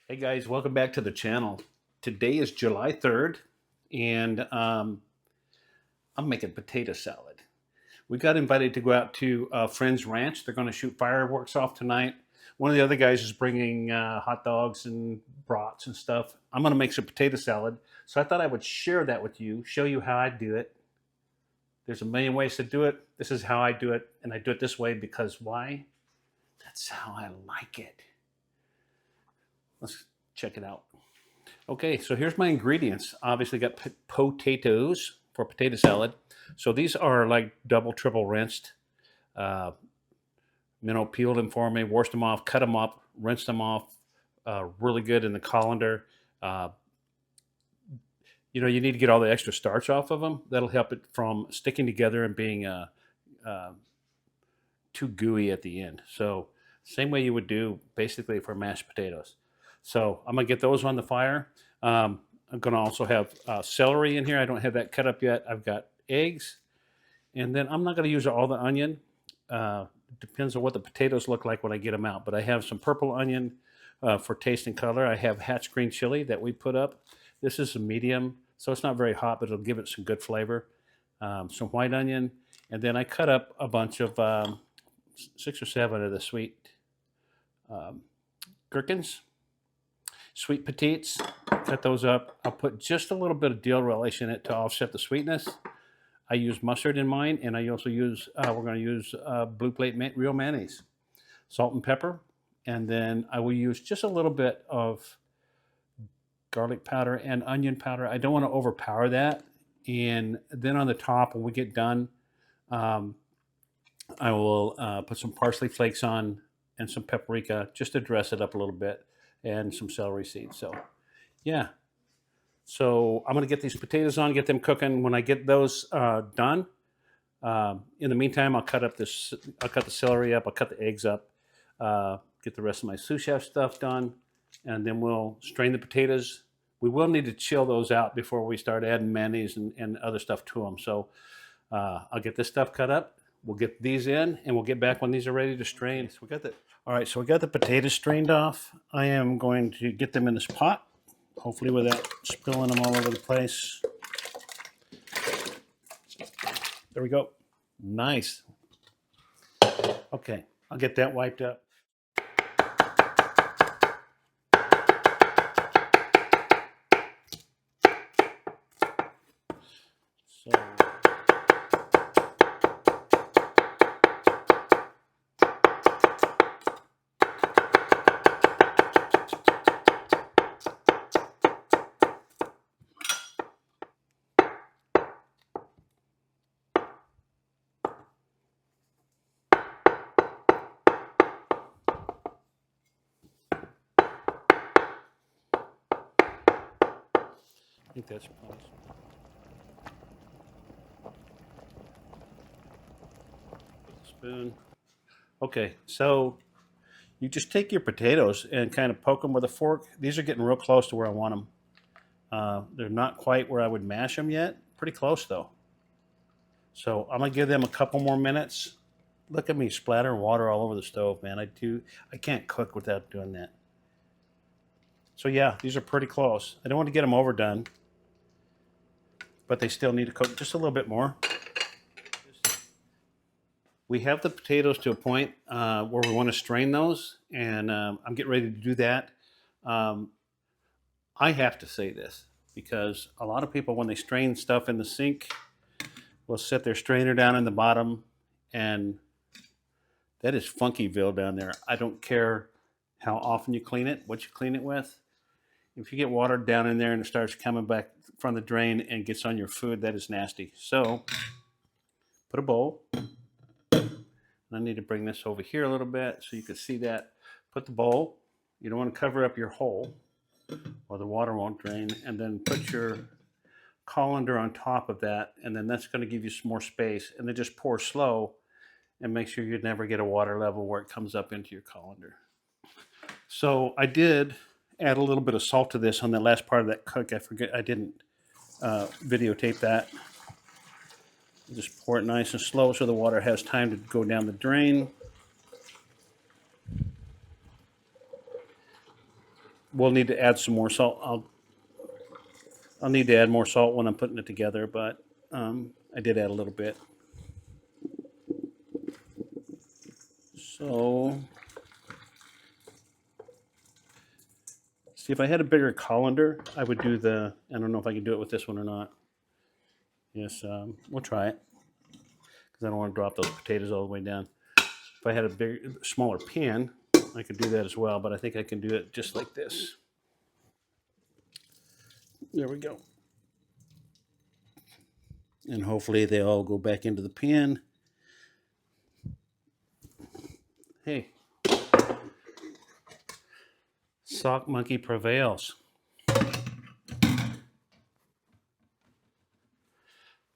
Hey guys, welcome back to the channel. Today is July 3rd, and I'm making potato salad. We got invited to go out to a friend's ranch. They're going to shoot fireworks off tonight. One of the other guys is bringing hot dogs and brats and stuff. I'm going to make some potato salad. So I thought I would share that with you, show you how I do it. There's a million ways to do it. This is how I do it, and I do it this way because why? That's how I like it. Let's check it out. Okay, so here's my ingredients. Obviously, got potatoes for potato salad. So these are like double, triple rinsed. Uh, Peeled them for me, washed them off, cut them up, rinsed them off. Really good in the colander. Uh, you need to get all the extra starch off of them. That'll help it from sticking together and being uh, too gooey at the end. So same way you would do basically for mashed potatoes. So I'm gonna get those on the fire. I'm gonna also have celery in here. I don't have that cut up yet. I've got eggs, and then I'm not gonna use all the onion. Depends on what the potatoes look like when I get them out. But I have some purple onion for taste and color. I have Hatch green chili that we put up. This is a medium, so it's not very hot, but it'll give it some good flavor. Some white onion, and then I cut up a bunch of 6 or 7 of the sweet um, gherkins, sweet petites. Cut those up. I'll put just a little bit of dill relish in it to offset the sweetness. I use mustard in mine, and I also use, we're going to use Blue Plate real mayonnaise, salt and pepper, and then I will use just a little bit of garlic powder and onion powder. I don't want to overpower that. And then on the top, when we get done, um, I will put some parsley flakes on and some paprika just to dress it up a little bit, and some celery seeds. So, yeah. So I'm going to get these potatoes on, get them cooking. When I get those done, in the meantime, I'll cut the celery up. I'll cut the eggs up. Get the rest of my sous chef stuff done, and then we'll strain the potatoes. We will need to chill those out before we start adding mayonnaise and other stuff to them. So I'll get this stuff cut up. We'll get these in, and we'll get back when these are ready to strain. So we got the all right. So we got the potatoes strained off. I am going to get them in this pot, hopefully without spilling them all over the place. There we go. Nice. Okay, I'll get that wiped up. So I think that's nice. Spoon. Okay, so you just take your potatoes and kind of poke them with a fork. These are getting real close to where I want them. They're not quite where I would mash them yet. Pretty close though. So I'm gonna give them a couple more minutes. Look at me splattering water all over the stove, man. I can't cook without doing that. So yeah, these are pretty close. I don't want to get them overdone, but they still need to cook just a little bit more. We have the potatoes to a point where we want to strain those, and I'm getting ready to do that. Um, I have to say this because a lot of people, when they strain stuff in the sink, will set their strainer down in the bottom, and that is Funkyville down there. I don't care how often you clean it, what you clean it with. If you get water down in there and it starts coming back from the drain and gets on your food, that is nasty. So put a bowl. I need to bring this over here a little bit so you can see that. Put the bowl. You don't want to cover up your hole or the water won't drain. And then put your colander on top of that. And then that's going to give you some more space. And then just pour slow and make sure you never get a water level where it comes up into your colander. So I did add a little bit of salt to this on the last part of that cook. I didn't videotape that. Just pour it nice and slow so the water has time to go down the drain. we'll need to add some more salt. I'll need to add more salt when I'm putting it together, but I did add a little bit. So, see, if I had a bigger colander, I would do I don't know if I can do it with this one or not. Yes, we'll try it, because I don't want to drop those potatoes all the way down. If I had a smaller pan, I could do that as well, but I think I can do it just like this. There we go. And hopefully they all go back into the pan. Hey, sock monkey prevails.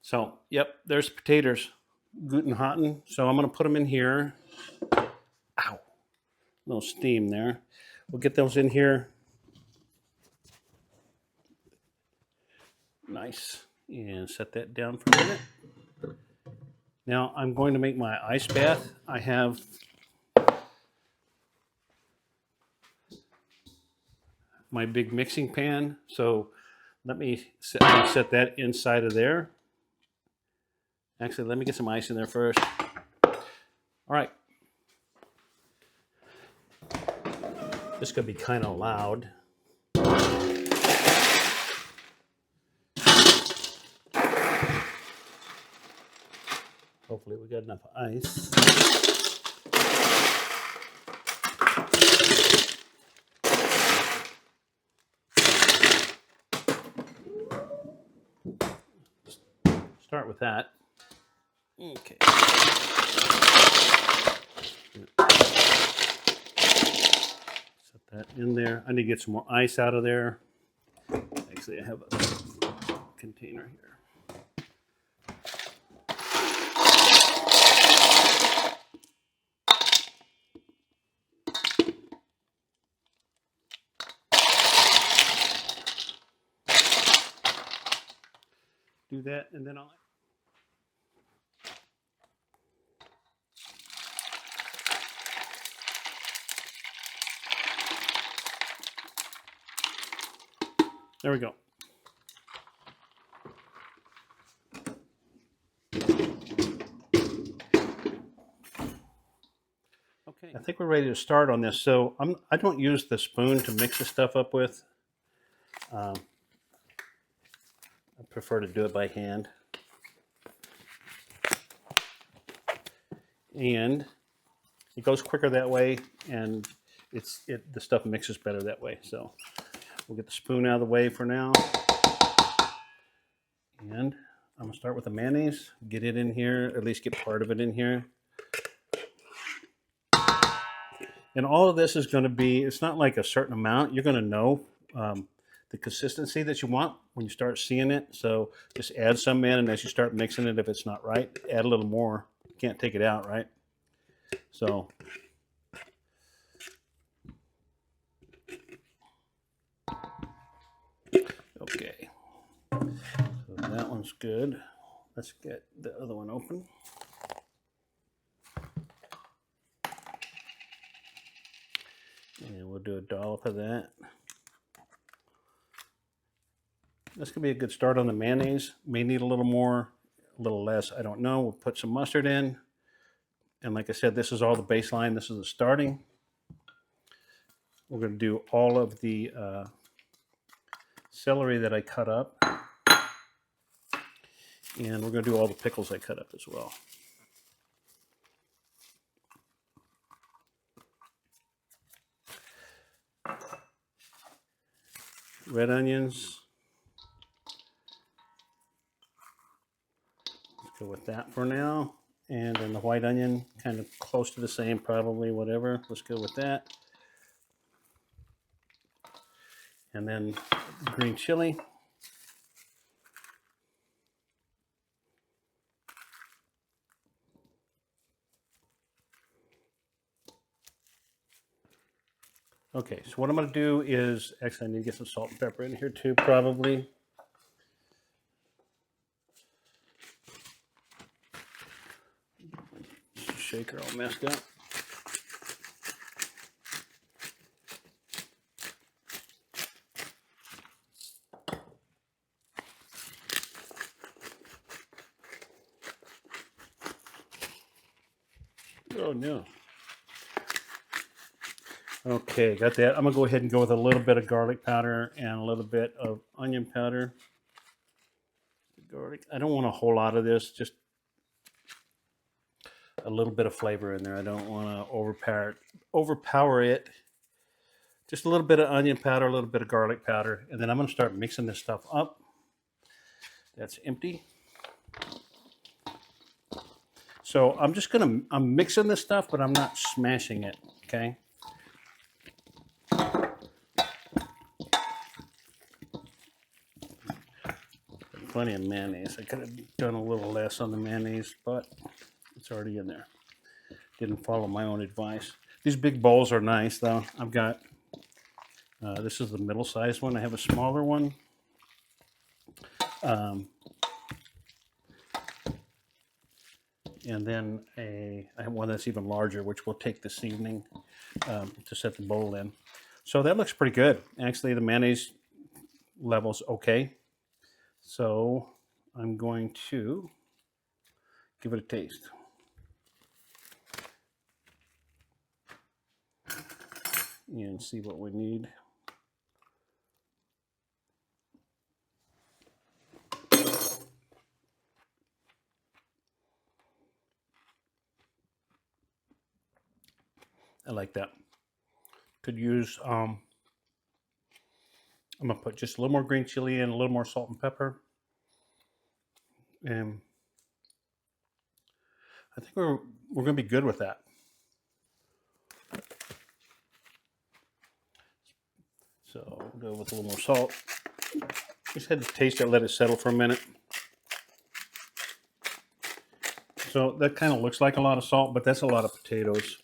So, yep, there's potatoes, guten hotten. So I'm going to put them in here. Ow, little steam there. We'll get those in here. Nice. And set that down for a minute. Now I'm going to make my ice bath. I have my big mixing pan. So let me set that inside of there. Actually, let me get some ice in there first. All right. This could be kind of loud. Hopefully we got enough ice. Start with that. Okay. Set that in there. I need to get some more ice out of there. Actually, I have a container here. Do that, and then I'll... There we go. Okay, I think we're ready to start on this. So I don't use the spoon to mix the stuff up with. I prefer to do it by hand. And it goes quicker that way, and the stuff mixes better that way. So we'll get the spoon out of the way for now. And I'm going to start with the mayonnaise. Get it in here, at least get part of it in here. And all of this is going to be, it's not like a certain amount. You're going to know the consistency that you want when you start seeing it. So just add some in, and as you start mixing it, if it's not right, add a little more. You can't take it out, right? So okay. So that one's good. Let's get the other one open. And we'll do a dollop of that. This could be a good start on the mayonnaise. May need a little more, a little less, I don't know. We'll put some mustard in. And like I said, this is all the baseline. This is the starting. We're going to do all of the celery that I cut up. And we're going to do all the pickles I cut up as well. Red onions. Let's go with that for now. And then the white onion, kind of close to the same, probably, whatever. Let's go with that. And then green chili. Okay, so what I'm going to do is, actually I need to get some salt and pepper in here too, probably. Shaker all messed up. Oh no. Okay, got that. I'm gonna go ahead and go with a little bit of garlic powder and a little bit of onion powder. Garlic. I don't want a whole lot of this, just a little bit of flavor in there. I don't want to overpower it. Just a little bit of onion powder, a little bit of garlic powder, and then I'm gonna start mixing this stuff up. That's empty. So I'm mixing this stuff, but I'm not smashing it, okay? Plenty of mayonnaise. I could have done a little less on the mayonnaise, but it's already in there. Didn't follow my own advice. These big bowls are nice, though. I've got, this is the middle-sized one. I have a smaller one. And then I have one that's even larger, which we'll take this evening to set the bowl in. So that looks pretty good. Actually, the mayonnaise level's okay. So I'm going to give it a taste. And see what we need. I like that. Could use, I'm gonna put just a little more green chili in, a little more salt and pepper. And I think we're gonna be good with that. So we'll go with a little more salt. Just had to taste it, let it settle for a minute. So that kind of looks like a lot of salt, but that's a lot of potatoes.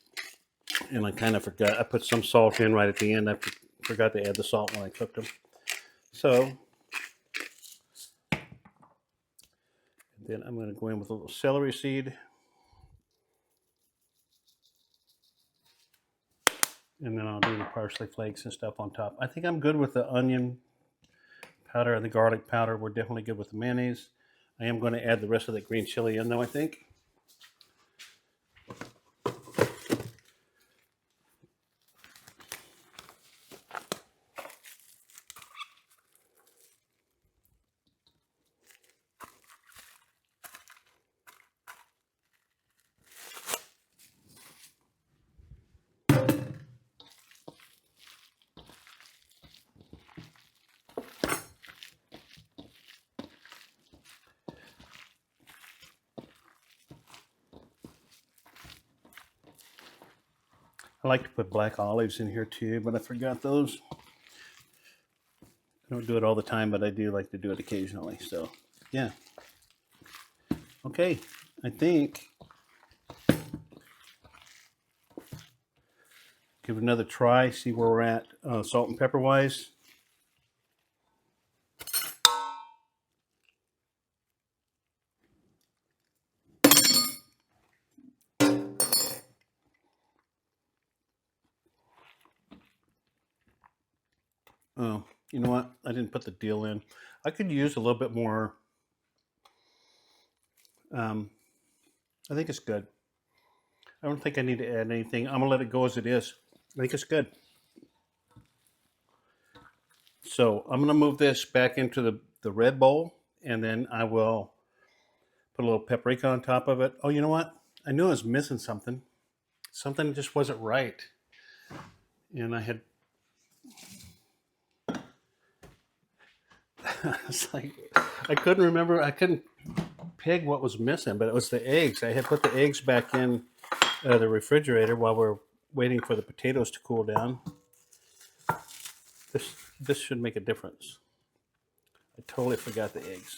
And I kind of forgot. I put some salt in right at the end. I forgot to add the salt when I cooked them. So then I'm going to go in with a little celery seed. And then I'll do the parsley flakes and stuff on top. I think I'm good with the onion powder and the garlic powder. We're definitely good with the mayonnaise. I am going to add the rest of that green chili in, though, I think. I like to put black olives in here too, but I forgot those. I don't do it all the time, but I do like to do it occasionally. So, yeah. Okay, I think give it another try, see where we're at salt and pepper wise. Oh, you know what? I didn't put the dill in. I could use a little bit more. I think it's good. I don't think I need to add anything. I'm gonna let it go as it is. I think it's good. So I'm gonna move this back into the red bowl, and then I will put a little paprika on top of it. Oh, you know what? I knew I was missing something. Something just wasn't right. And I had it's like I couldn't remember. I couldn't peg what was missing, but it was the eggs. I had put the eggs back in the refrigerator while we're waiting for the potatoes to cool down. This should make a difference. I totally forgot the eggs.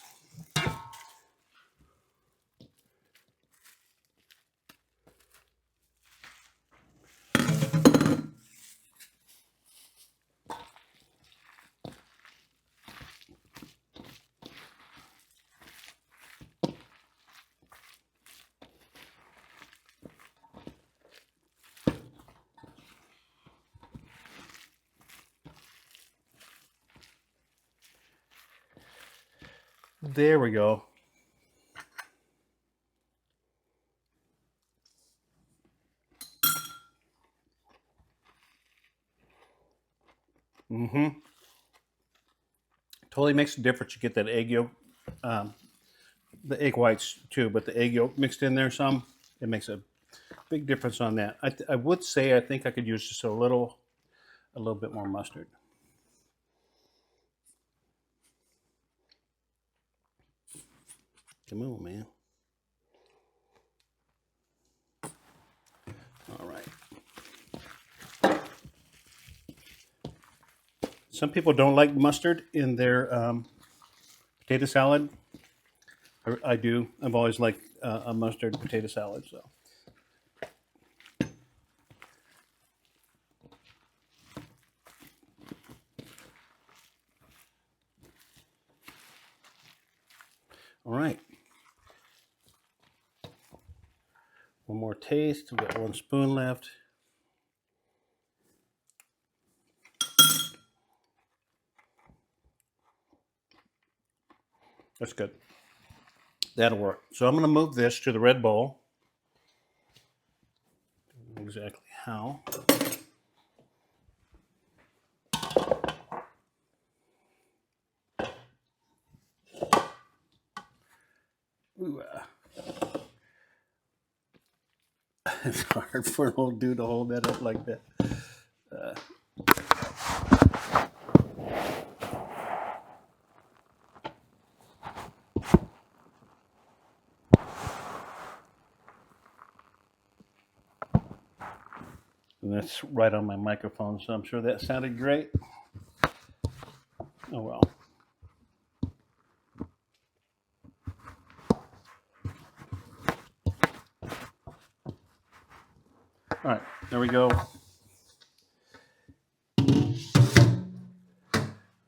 There we go. Mm-hmm. Totally makes a difference. You get that egg yolk, the egg whites too, but the egg yolk mixed in there some. It makes a big difference on that. I would say I think I could use just a little bit more mustard. Come on, man. All right. Some people don't like mustard in their potato salad. I do. I've always liked a mustard potato salad. So. All right. One more taste. We've got 1 spoon left. That's good. That'll work. So I'm going to move this to the red bowl. Exactly how. Ooh, it's hard for an old dude to hold that up like that. And that's right on my microphone, so I'm sure that sounded great. Oh well. All right, there we go.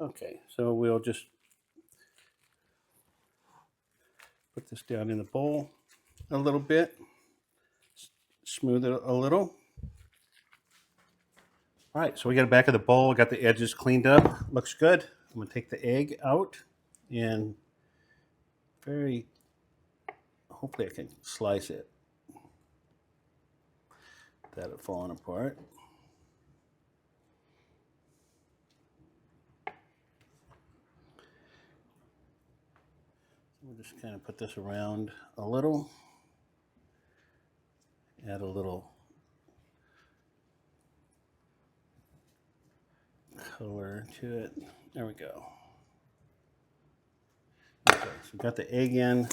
Okay, so we'll just put this down in the bowl a little bit, smooth it a little. All right, so we got it back of the bowl. Got the edges cleaned up. Looks good. I'm gonna take the egg out and hopefully I can slice it. That it falling apart. We'll just kind of put this around a little. Add a little color to it. There we go. Okay, so we got the egg in.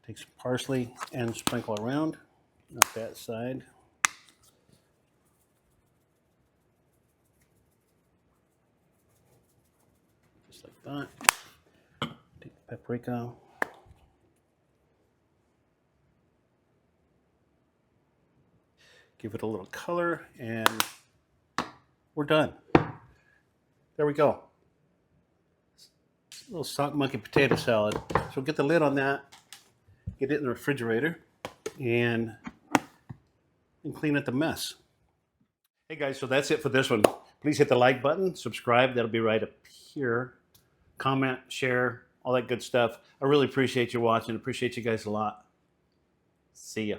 Take some parsley and sprinkle around. Not that side. Just like that. Take the paprika. Give it a little color, and we're done. There we go. A little sock monkey potato salad. So get the lid on that, get it in the refrigerator, and clean up the mess. Hey guys, so that's it for this one. Please hit the like button, subscribe, that'll be right up here. Comment, share, all that good stuff. I really appreciate you watching. Appreciate you guys a lot. See ya.